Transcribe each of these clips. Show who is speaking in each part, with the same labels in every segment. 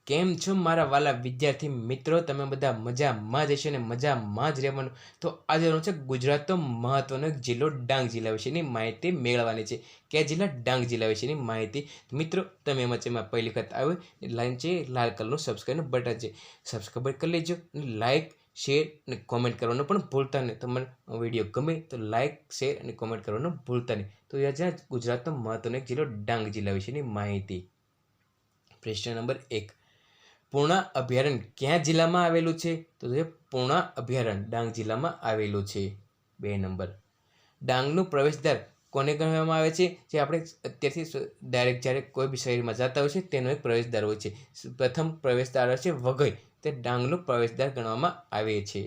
Speaker 1: કેમ છો મારા વાલા વિદ્યાર્થી મિત્રો? તમે બધા મજામાં જ હશો ને મજામાં જ રહેવાનું. તો આજે છે ગુજરાતનો મહત્વનો એક જિલ્લો ડાંગ જિલ્લા વિશેની માહિતી મેળવવાની છે. કયા જિલ્લા? ડાંગ જિલ્લા વિશેની માહિતી. મિત્રો તમે એમાં પહેલી વખત આવ્યો લાઈન છે, લાલ કલરનું સબસ્ક્રાઈબનું બટન છે, સબસ્ક્રાઈબ કરી લેજો અને લાઇક શેર અને કોમેન્ટ કરવાનું પણ ભૂલતા નહીં. તમારો વિડીયો ગમે તો લાઇક શેર અને કોમેન્ટ કરવાનું ભૂલતા નહીં. તો આજે ગુજરાતનો મહત્વનો એક જિલ્લો ડાંગ જિલ્લા વિશેની માહિતી. પ્રશ્ન નંબર 1. પૂર્ણા અભયારણ્ય કયા જિલ્લામાં આવેલું છે? તો પૂર્ણા અભયારણ્ય ડાંગ જિલ્લામાં આવેલું છે. 2 નંબર. ડાંગનું પ્રવેશદ્વાર કોને કહેવામાં આવે છે? જે આપણે અત્યારથી ડાયરેક્ટ જ્યારે કોઈ બી શહેરમાં જતા હોય છે તેનો એક પ્રવેશદ્વાર હોય છે. પ્રથમ પ્રવેશદ્વાર છે વઘઈ, તે ડાંગનું પ્રવેશદ્વાર ગણવામાં આવે છે.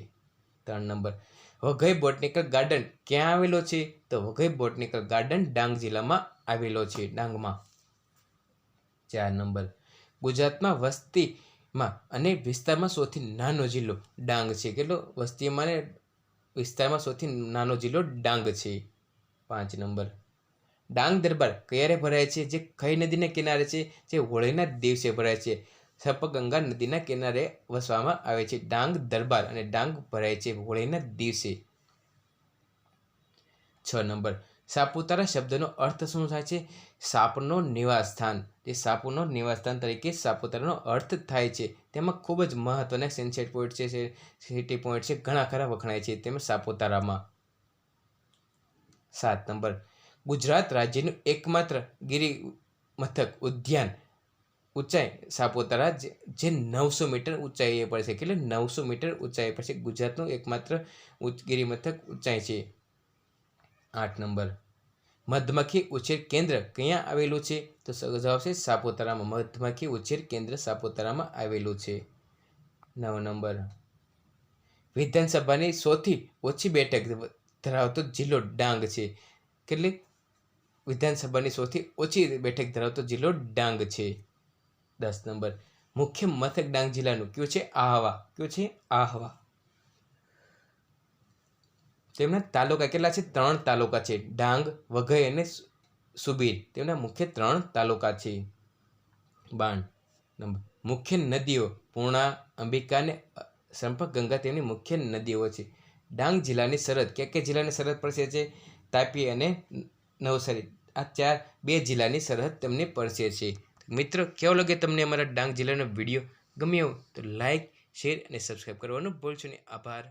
Speaker 1: 3 નંબર. વઘઈ બોટનિકલ ગાર્ડન ક્યાં આવેલો છે? તો વઘઈ બોટનિકલ ગાર્ડન ડાંગ જિલ્લામાં આવેલો છે, ડાંગમાં. 4 નંબર. ગુજરાતમાં વસ્તીમાં અને વિસ્તારમાં સૌથી નાનો જિલ્લો ડાંગ છે. કેટલો વસ્તીમાં અને વિસ્તારમાં સૌથી નાનો જિલ્લો ડાંગ છે. 5 નંબર. ડાંગ દરબાર ક્યારે ભરાય છે? જે કઈ નદીના કિનારે છે? જે હોળીના દિવસે ભરાય છે. સપગંગા નદીના કિનારે વસવામાં આવે છે ડાંગ દરબાર, અને ડાંગ ભરાય છે હોળીના દિવસે. 6 નંબર. સાપુતારા શબ્દનો અર્થ શું થાય છે? સાપનો નિવાસ સ્થાન. જે સાપુનો નિવાસ સ્થાન તરીકે સાપુતારાનો અર્થ થાય છે. તેમાં ખૂબ જ મહત્વના સનસેટ પોઈન્ટ છે, સિટી પોઈન્ટ છે, ઘણા ખરા વખણાય છે તેમાં સાપુતારામાં. 7 નંબર. ગુજરાત રાજ્યનું એકમાત્ર ગિરિમથક ઉદ્યાન ઊંચાઈ સાપુતારા, જે 900 મીટર ઊંચાઈએ પર છે. એટલે 900 મીટર ઊંચાઈ પર છે. ગુજરાતનું એકમાત્ર ગિરિમથક ઊંચાઈ છે. 8 નંબર. મધમાખી ઉછેર કેન્દ્ર ક્યાં આવેલું છે? તો જવાબ છે સાપુતારામાં. મધમાખી ઉછેર કેન્દ્ર સાપુતારામાં આવેલું છે. 9 નંબર. વિધાનસભાની સૌથી ઓછી બેઠક ધરાવતો જિલ્લો ડાંગ છે. કેટલી? વિધાનસભાની સૌથી ઓછી બેઠક ધરાવતો જિલ્લો ડાંગ છે. 10 નંબર. મુખ્ય મથક ડાંગ જિલ્લાનું કયું છે? આહવા. કયું છે? આહવા. તેમના તાલુકા કેટલા છે? 3 તાલુકા છે. ડાંગ, વઘઈ અને સુબીર. તેમના મુખ્ય 3 તાલુકા છે. 12 નંબર. મુખ્ય નદીઓ પૂર્ણા, અંબિકા અને સંપર્કગંગા તેમની મુખ્ય નદીઓ છે. ડાંગ જિલ્લાની સરહદ કયા જિલ્લાની સરહદ પડશે છે? તાપી અને નવસારી. આ 2 જિલ્લાની સરહદ તમને પડશે છે. મિત્રો કેવો લાગે તમને અમારા ડાંગ જિલ્લાનો વિડીયો? ગમ્યો તો લાઇક શેર અને સબસ્ક્રાઈબ કરવાનું ભૂલશો નહીં. આભાર.